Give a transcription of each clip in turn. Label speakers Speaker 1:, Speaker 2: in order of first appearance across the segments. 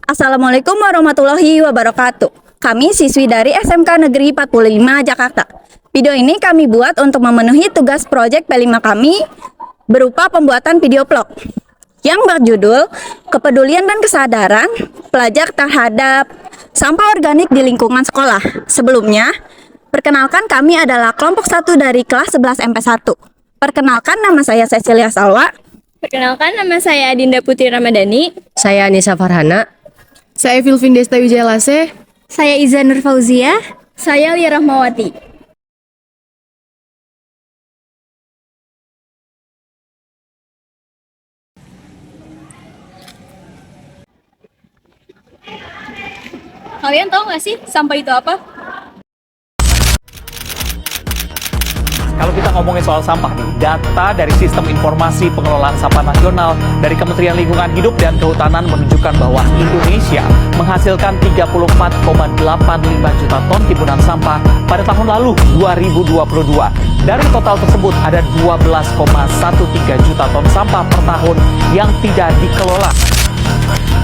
Speaker 1: Assalamualaikum warahmatullahi wabarakatuh. Kami siswi dari SMK Negeri 45 Jakarta. Video ini kami buat untuk memenuhi tugas proyek P5 kami berupa pembuatan video vlog yang berjudul Kepedulian dan Kesadaran Pelajar Terhadap Sampah Organik di Lingkungan Sekolah. Sebelumnya, perkenalkan kami adalah kelompok 1 dari kelas 11 MP1. Perkenalkan, nama saya Cecilia Salwa.
Speaker 2: Perkenalkan, nama saya Adinda Putri Ramadhani.
Speaker 3: Saya Anissa Farhana.
Speaker 4: Saya Filvin Desta Wijailase.
Speaker 2: Saya Iza Nur Fauzia. Saya Lia Rahmawati. Kalian tahu nggak sih sampah itu apa?
Speaker 5: Kalau kita ngomongin soal sampah nih, data dari Sistem Informasi Pengelolaan Sampah Nasional dari Kementerian Lingkungan Hidup dan Kehutanan menunjukkan bahwa Indonesia menghasilkan 34,85 juta ton timbunan sampah pada tahun lalu 2022. Dari total tersebut ada 12,13 juta ton sampah per tahun yang tidak dikelola.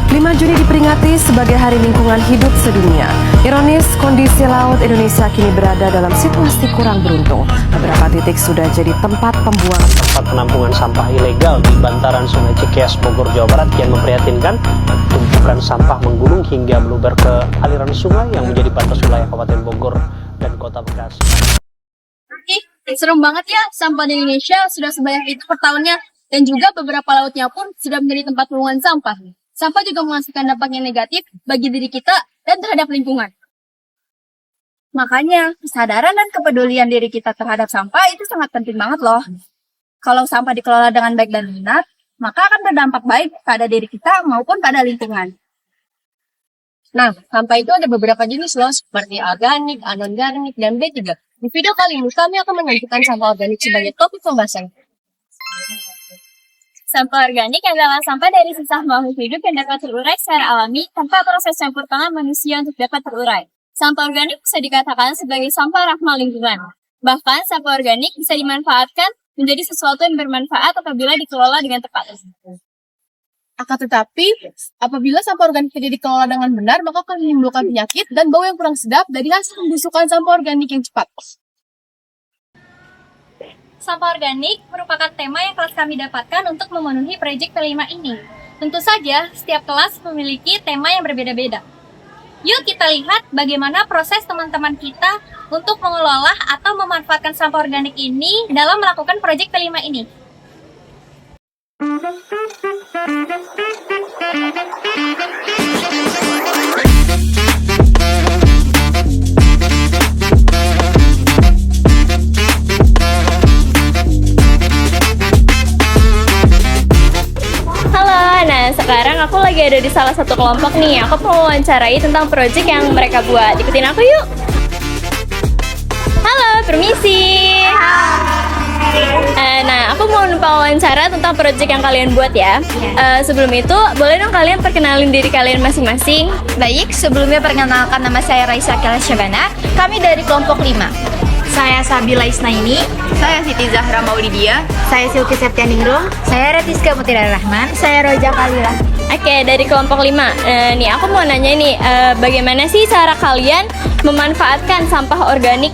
Speaker 3: 5 Juni diperingati sebagai Hari Lingkungan Hidup Sedunia. Ironis, kondisi laut Indonesia kini berada dalam situasi kurang beruntung. Beberapa titik sudah jadi tempat pembuangan.
Speaker 6: Tempat penampungan sampah ilegal di bantaran Sungai Cikeas, Bogor, Jawa Barat kian memprihatinkan. Tumpukan sampah menggunung hingga meluber ke aliran sungai yang menjadi batas wilayah Kabupaten Bogor dan Kota Bekasi.
Speaker 2: Serem banget ya, sampah di Indonesia sudah sebanyak itu per tahunnya. Dan juga beberapa lautnya pun sudah menjadi tempat pembuangan sampah. Sampah juga menghasilkan dampak yang negatif bagi diri kita dan terhadap lingkungan.
Speaker 1: Makanya, kesadaran dan kepedulian diri kita terhadap sampah itu sangat penting banget loh. Kalau sampah dikelola dengan baik dan benar, maka akan berdampak baik pada diri kita maupun pada lingkungan.
Speaker 4: Nah, sampah itu ada beberapa jenis loh, seperti organik, anorganik, dan B3. Di video kali ini kami akan menunjukkan sampah organik sebagai topik pembahasan.
Speaker 2: Sampah organik adalah sampah dari sisa makhluk hidup yang dapat terurai secara alami tanpa proses campur tangan manusia untuk dapat terurai. Sampah organik bisa dikatakan sebagai sampah ramah lingkungan. Bahkan sampah organik bisa dimanfaatkan menjadi sesuatu yang bermanfaat apabila dikelola dengan tepat.
Speaker 4: Akan tetapi, apabila sampah organik tidak dikelola dengan benar, maka akan menimbulkan penyakit dan bau yang kurang sedap dari hasil pembusukan sampah organik yang cepat.
Speaker 2: Sampah organik merupakan tema yang kelas kami dapatkan untuk memenuhi proyek P5 ini. Tentu saja, setiap kelas memiliki tema yang berbeda-beda. Yuk kita lihat bagaimana proses teman-teman kita untuk mengelola atau memanfaatkan sampah organik ini dalam melakukan proyek P5 ini. Sekarang aku lagi ada di salah satu kelompok nih. Aku mau wawancarai tentang proyek yang mereka buat. Ikutin aku yuk. Halo, permisi. Nah, aku mau wawancara tentang proyek yang kalian buat ya. Sebelum itu, boleh dong kalian perkenalin diri kalian masing-masing?
Speaker 1: Baik, sebelumnya perkenalkan, nama saya Raisa Syabana. Kami dari kelompok 5.
Speaker 7: Saya Sabila Isnaini.
Speaker 1: Saya Siti Zahra Maulidia.
Speaker 7: Saya Silky Septianingrum.
Speaker 1: Saya Retiska Mutiara Rahman.
Speaker 7: Saya Roja Kalila.
Speaker 2: Oke, dari kelompok 5. Nih, aku mau nanya nih, bagaimana sih cara kalian memanfaatkan sampah organik?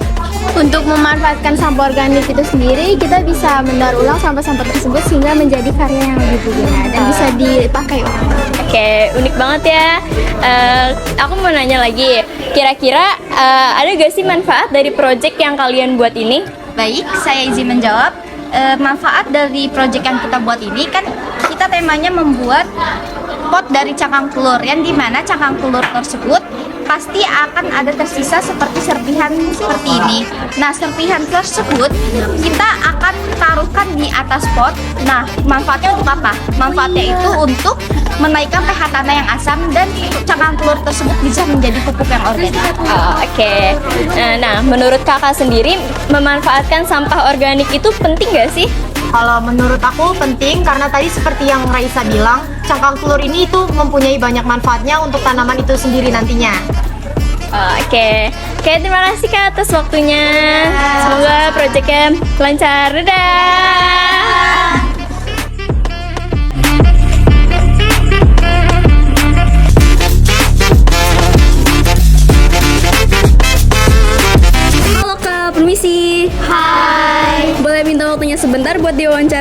Speaker 7: Untuk memanfaatkan sampah organik itu sendiri, kita bisa mendaur ulang sampah-sampah tersebut sehingga menjadi karya yang lebih berguna dan bisa dipakai ulang.
Speaker 2: Oke, unik banget ya. Aku mau nanya lagi, kira-kira ada gak sih manfaat dari proyek yang kalian buat ini?
Speaker 1: Baik, saya izin menjawab. Manfaat dari proyek yang kita buat ini kan kita temanya membuat pot dari cangkang telur, yang dimana cangkang telur tersebut pasti akan ada tersisa seperti serpihan seperti ini. Nah, serpihan tersebut kita akan taruhkan di atas pot. Nah, manfaatnya untuk apa? Manfaatnya itu untuk menaikkan pH tanah yang asam dan cangkang telur tersebut bisa menjadi pupuk yang organik.
Speaker 2: Oke. Nah, menurut kakak sendiri, memanfaatkan sampah organik itu penting gak sih?
Speaker 7: Kalau menurut aku penting karena tadi seperti yang Raisa bilang, cangkang telur ini itu mempunyai banyak manfaatnya untuk tanaman itu sendiri nantinya.
Speaker 2: Oke, terima kasih Kak atas waktunya. Semoga proyeknya lancar. Dadah.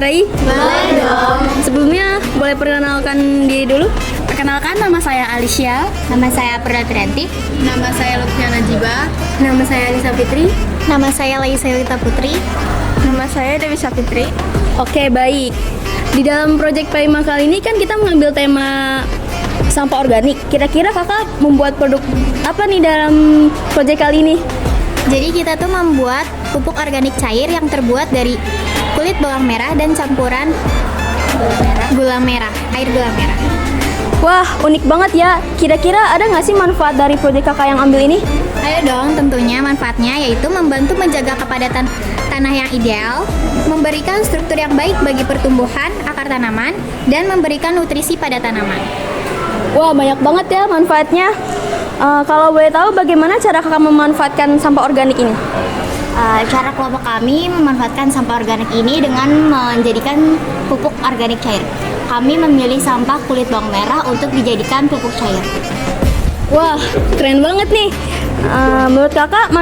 Speaker 8: mewawancarai? Boleh dong. Sebelumnya boleh perkenalkan diri dulu?
Speaker 7: Perkenalkan, nama saya Alicia. Nama saya Pratiranti.
Speaker 8: Nama saya Lutfia Najibah.
Speaker 7: Nama saya Alisa Fitri. Nama saya Laisa Yulita Putri.
Speaker 8: Nama saya Dewi Sapitri. Oke, baik. Di dalam proyek Prima kali ini kan kita mengambil tema sampah organik. Kira-kira kakak membuat produk apa nih dalam proyek kali ini?
Speaker 7: Jadi kita tuh membuat pupuk organik cair yang terbuat dari kulit bawang merah dan campuran gula merah, air gula merah.
Speaker 8: Wah, unik banget ya. Kira-kira ada nggak sih manfaat dari proyek kakak yang ambil ini?
Speaker 7: Ayo dong, tentunya manfaatnya yaitu membantu menjaga kepadatan tanah yang ideal, memberikan struktur yang baik bagi pertumbuhan akar tanaman, dan memberikan nutrisi pada tanaman.
Speaker 8: Wah, banyak banget ya manfaatnya. Kalau boleh tahu bagaimana cara kakak memanfaatkan sampah organik ini?
Speaker 7: Cara kelompok kami memanfaatkan sampah organik ini dengan menjadikan pupuk organik cair. Kami memilih sampah kulit bawang merah untuk dijadikan pupuk cair.
Speaker 8: Wah, keren banget nih. Menurut kakak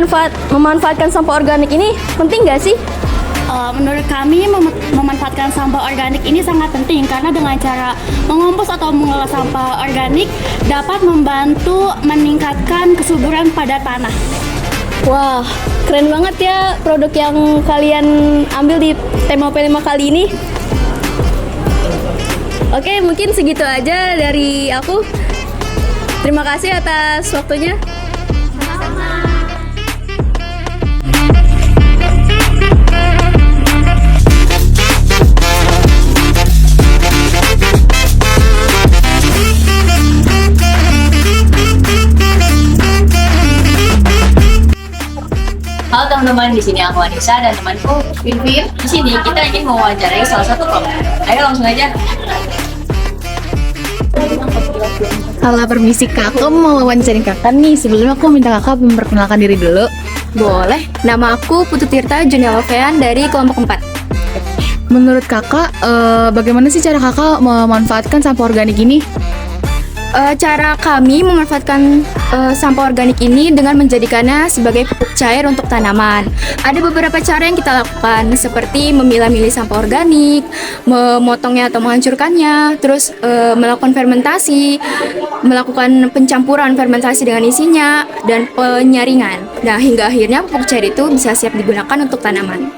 Speaker 8: memanfaatkan sampah organik ini penting nggak sih?
Speaker 9: Menurut kami memanfaatkan sampah organik ini sangat penting karena dengan cara mengompos atau mengolah sampah organik dapat membantu meningkatkan kesuburan pada tanah.
Speaker 8: Wah, keren banget ya produk yang kalian ambil di tema P5 kali ini. Oke, mungkin segitu aja dari aku. Terima kasih atas waktunya.
Speaker 4: Halo teman-teman, di sini aku Anissa dan temanku Vivi. Di sini kita ingin mewawancarai salah satu kelompok. Ayo langsung aja.
Speaker 10: Halo, permisi kak, aku mau wawancarin kakak nih. Sebelumnya aku minta kakak memperkenalkan diri dulu.
Speaker 8: Boleh. Nama aku Putu Tirta Junialovean dari kelompok 4.
Speaker 10: Menurut kakak, bagaimana sih cara kakak memanfaatkan sampah organik ini?
Speaker 8: Cara kami memanfaatkan sampah organik ini dengan menjadikannya sebagai pupuk cair untuk tanaman. Ada beberapa cara yang kita lakukan, seperti memilah-milih sampah organik, memotongnya atau menghancurkannya, terus melakukan fermentasi, melakukan pencampuran fermentasi dengan isinya, dan penyaringan. Nah, hingga akhirnya pupuk cair itu bisa siap digunakan untuk tanaman.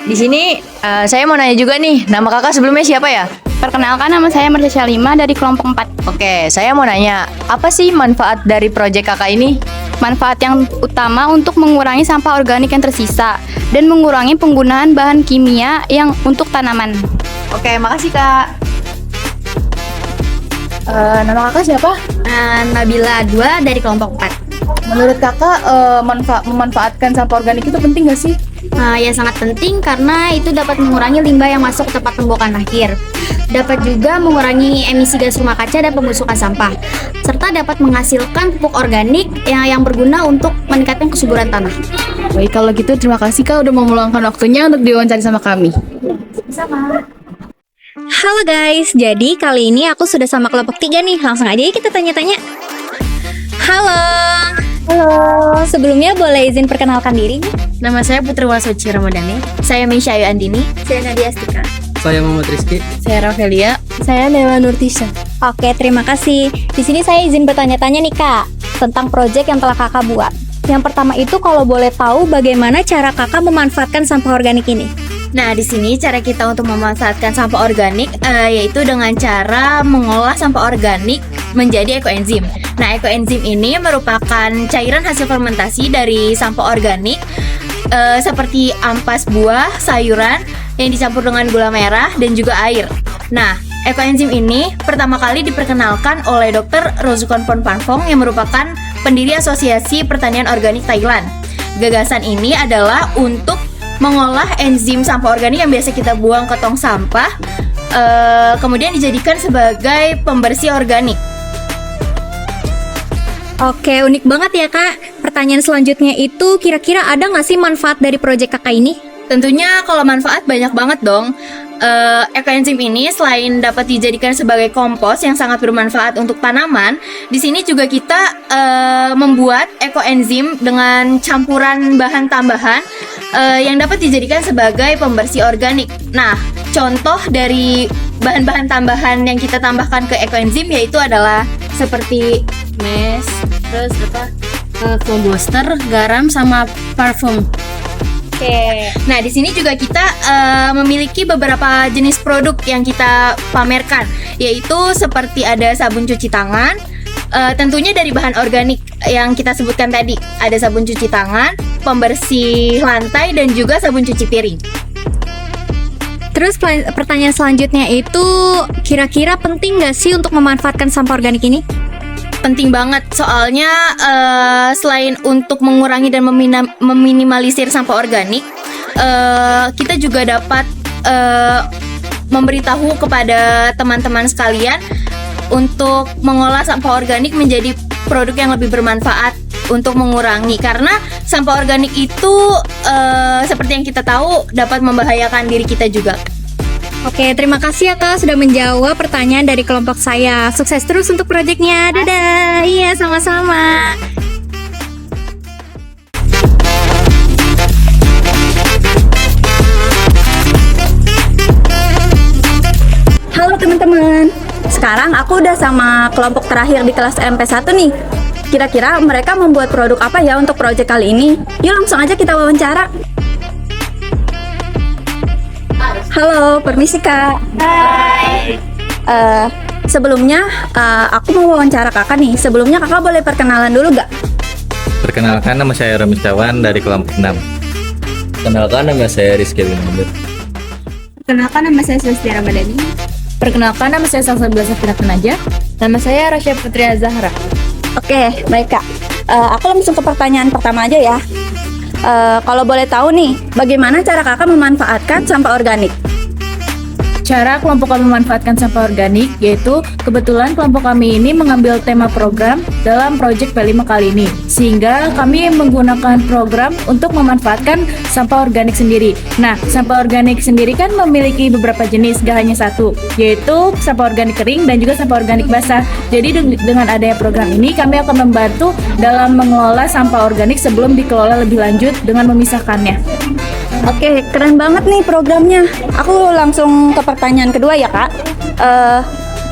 Speaker 4: Di sini saya mau nanya juga nih, nama kakak sebelumnya siapa ya?
Speaker 8: Perkenalkan, nama saya Mercia Lima dari kelompok 4.
Speaker 4: Oke, saya mau nanya, apa sih manfaat dari proyek kakak ini?
Speaker 8: Manfaat yang utama untuk mengurangi sampah organik yang tersisa dan mengurangi penggunaan bahan kimia yang untuk tanaman.
Speaker 4: Oke, makasih kak.
Speaker 10: Nama kakak siapa?
Speaker 7: Nabila Adwa dari kelompok 4.
Speaker 10: Menurut kakak, memanfaatkan sampah organik itu penting gak sih?
Speaker 7: Ya sangat penting karena itu dapat mengurangi limbah yang masuk ke tempat pembuangan akhir. Dapat juga mengurangi emisi gas rumah kaca dan pembusukan sampah, serta dapat menghasilkan pupuk organik yang berguna untuk meningkatkan kesuburan tanah.
Speaker 10: Baik, kalau gitu terima kasih kak udah mau meluangkan waktunya untuk diwawancara sama kami.
Speaker 1: Halo guys, jadi kali ini aku sudah sama kelompok 3 nih. Langsung aja ya kita tanya-tanya. Halo. Sebelumnya boleh izin perkenalkan diri nih?
Speaker 10: Nama saya Putri Walsuci Ramadhani.
Speaker 7: Saya Misha Ayu Andini.
Speaker 1: Saya Nadia Astika.
Speaker 11: Saya Muhammad Rizky.
Speaker 10: Saya Rafelia.
Speaker 8: Saya Nela Nurtisa.
Speaker 1: Oke, terima kasih. Di sini saya izin bertanya-tanya nih Kak, tentang proyek yang telah Kakak buat. Yang pertama itu kalau boleh tahu bagaimana cara Kakak memanfaatkan sampah organik ini?
Speaker 7: Nah, di sini cara kita untuk memanfaatkan sampah organik yaitu dengan cara mengolah sampah organik menjadi ekoenzim. Nah, ekoenzim ini merupakan cairan hasil fermentasi dari sampah organik seperti ampas buah, sayuran yang dicampur dengan gula merah dan juga air. Nah, ekoenzim ini pertama kali diperkenalkan oleh Dr. Rozukon Ponpanfong yang merupakan pendiri Asosiasi Pertanian Organik Thailand. Gagasan ini adalah untuk mengolah enzim sampah organik yang biasa kita buang ke tong sampah, kemudian dijadikan sebagai pembersih organik.
Speaker 1: Oke, unik banget ya Kak. Pertanyaan selanjutnya itu kira-kira ada nggak sih manfaat dari proyek Kakak ini?
Speaker 7: Tentunya kalau manfaat banyak banget dong. Ekoenzim ini selain dapat dijadikan sebagai kompos yang sangat bermanfaat untuk tanaman, di sini juga kita membuat ekoenzim dengan campuran bahan tambahan yang dapat dijadikan sebagai pembersih organik. Nah, contoh dari bahan-bahan tambahan yang kita tambahkan ke ekoenzim yaitu adalah seperti mes, terus booster, garam, sama parfum. Oke. Nah, di sini juga kita memiliki beberapa jenis produk yang kita pamerkan, yaitu seperti ada sabun cuci tangan, tentunya dari bahan organik yang kita sebutkan tadi. Ada sabun cuci tangan, pembersih lantai, dan juga sabun cuci piring.
Speaker 11: Terus pertanyaan selanjutnya itu, kira-kira penting nggak sih untuk memanfaatkan sampah organik ini?
Speaker 7: Penting banget, soalnya selain untuk mengurangi dan meminimalisir sampah organik, kita juga dapat memberitahu kepada teman-teman sekalian untuk mengolah sampah organik menjadi produk yang lebih bermanfaat untuk mengurangi, karena sampah organik itu seperti yang kita tahu dapat membahayakan diri kita juga.
Speaker 11: Oke, terima kasih ya Kak sudah menjawab pertanyaan dari kelompok saya. Sukses terus untuk proyeknya. Dadah. Iya, sama-sama.
Speaker 1: Halo teman-teman. Sekarang aku udah sama kelompok terakhir di kelas MP1 nih. Kira-kira mereka membuat produk apa ya untuk proyek kali ini? Yuk langsung aja kita wawancara. Halo, permisi Kak.
Speaker 2: Hai.
Speaker 1: Sebelumnya aku mau wawancara kakak nih. Sebelumnya kakak boleh perkenalan dulu gak?
Speaker 12: Perkenalkan, nama saya Rami Setiawan dari kelompok 6. Perkenalkan, nama saya Rizky Winamber.
Speaker 8: Perkenalkan, nama saya Celestia Ramadhani.
Speaker 10: Perkenalkan, nama saya Salsa Bila Safira Penaja. Nama saya Rasya Putri Zahra.
Speaker 1: Oke, baik Kak. Aku langsung ke pertanyaan pertama aja ya. Kalau boleh tahu nih, bagaimana cara kakak memanfaatkan sampah organik?
Speaker 10: Cara kelompok kami memanfaatkan sampah organik yaitu kebetulan kelompok kami ini mengambil tema program dalam proyek P5 kali ini, sehingga kami menggunakan program untuk memanfaatkan sampah organik sendiri. Nah, sampah organik sendiri kan memiliki beberapa jenis, gak hanya satu, yaitu sampah organik kering dan juga sampah organik basah. Jadi dengan adanya program ini kami akan membantu dalam mengelola sampah organik sebelum dikelola lebih lanjut dengan memisahkannya.
Speaker 1: Oke, keren banget nih programnya. Aku langsung ke pertanyaan kedua ya Kak.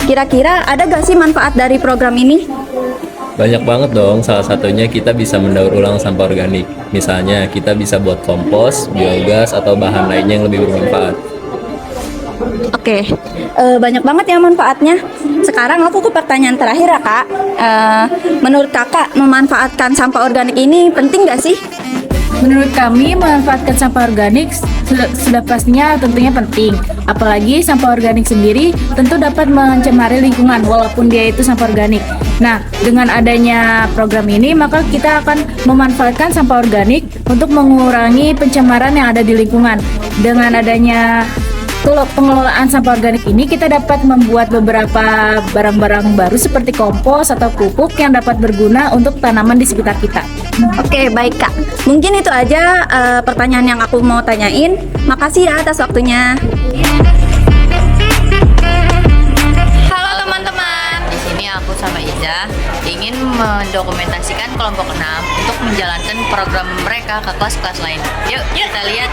Speaker 1: Kira-kira ada gak sih manfaat dari program ini?
Speaker 12: Banyak banget dong, salah satunya kita bisa mendaur ulang sampah organik. Misalnya kita bisa buat kompos, biogas, atau bahan lainnya yang lebih bermanfaat.
Speaker 1: Oke, banyak banget ya manfaatnya. Sekarang aku ke pertanyaan terakhir ya Kak. Menurut kakak memanfaatkan sampah organik ini penting gak sih?
Speaker 10: Menurut kami, memanfaatkan sampah organik sudah pastinya tentunya penting. Apalagi sampah organik sendiri tentu dapat mencemari lingkungan walaupun dia itu sampah organik. Nah, dengan adanya program ini maka kita akan memanfaatkan sampah organik untuk mengurangi pencemaran yang ada di lingkungan. Dengan adanya pengelolaan sampah organik ini kita dapat membuat beberapa barang-barang baru seperti kompos atau pupuk yang dapat berguna untuk tanaman di sekitar kita.
Speaker 1: Oke, baik Kak. Mungkin itu aja pertanyaan yang aku mau tanyain. Makasih ya atas waktunya.
Speaker 13: Halo teman-teman. Di sini aku sama Iza ingin mendokumentasikan kelompok 6 untuk menjalankan program mereka ke kelas-kelas lain. Yuk, kita lihat.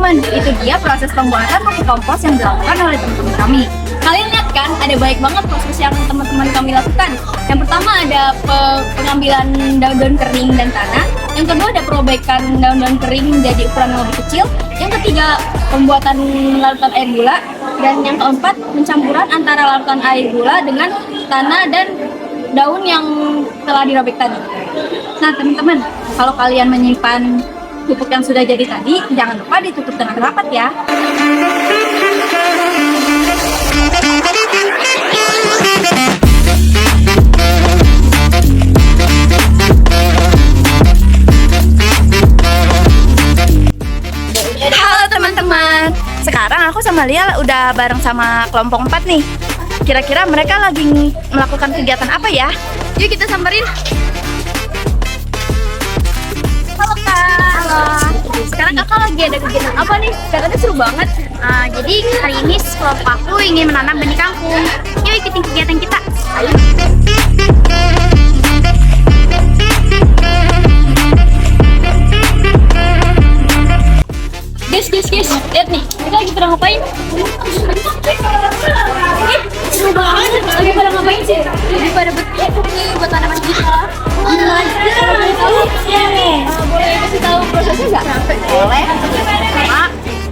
Speaker 1: teman-teman, itu dia proses pembuatan pupuk kompos yang dilakukan oleh teman-teman kami.
Speaker 2: Kalian lihat kan, ada banyak banget proses yang teman-teman kami lakukan. Yang pertama ada pengambilan daun-daun kering dan tanah. Yang kedua ada perobekan daun-daun kering menjadi ukuran yang lebih kecil. Yang ketiga pembuatan larutan air gula. Dan yang keempat pencampuran antara larutan air gula dengan tanah dan daun yang telah dirobek tadi.
Speaker 1: Nah teman-teman, kalau kalian menyimpan pupuk yang sudah jadi tadi, jangan lupa ditutup dengan rapat ya. Halo teman-teman, sekarang aku sama Lia udah bareng sama kelompok 4 nih. Kira-kira mereka lagi melakukan kegiatan apa ya? Yuk kita samperin. Halo Kak. Halo. Sekarang Kakak lagi ada kegiatan apa nih? Katanya seru banget. Jadi hari ini kelompok aku ingin menanam benih kangkung. Yuk ikutin kegiatan kita. Ayo.
Speaker 2: Guys, lihat nih, kita lagi pada ngapain? Seru banget, lagi pada ngapain sih? Lagi pada berpikir nih buat tanaman kita. Boleh kasih tahu prosesnya nggak?
Speaker 1: Boleh. Pertama,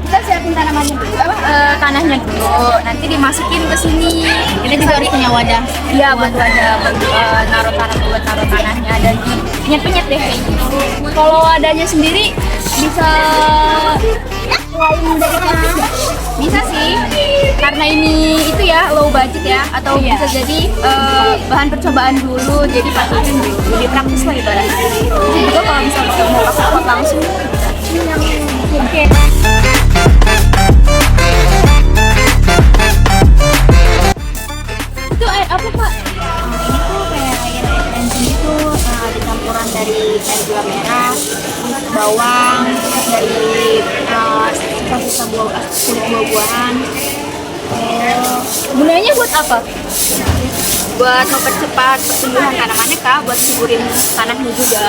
Speaker 1: kita siapin tanamannya dulu, tanahnya dulu. Nanti dimasukin ke sini. Kita juga harus punya wadah. Iya, buat wadah, buat naruh tanahnya dan nyet-nyet deh kayak gitu. Kalau wadahnya sendiri bisa lain dari plastik nggak? Bisa sih, karena ini itu ya low budget ya, atau bisa jadi bahan percobaan dulu, jadi pakai lebih praktis lah ibaratnya. Juga kalau misalnya mau pakai pot langsung bisa. Oke.
Speaker 2: Itu air apa Pak?
Speaker 1: Ini tuh kayak air enzim itu, ada campuran dari air gula merah, bawang, dari sisa-sisa kulit buah-buahan.
Speaker 2: Gunanya buat apa?
Speaker 1: Buat mempercepat pertumbuhan tanamannya Kak, buat suburin tanahnya juga.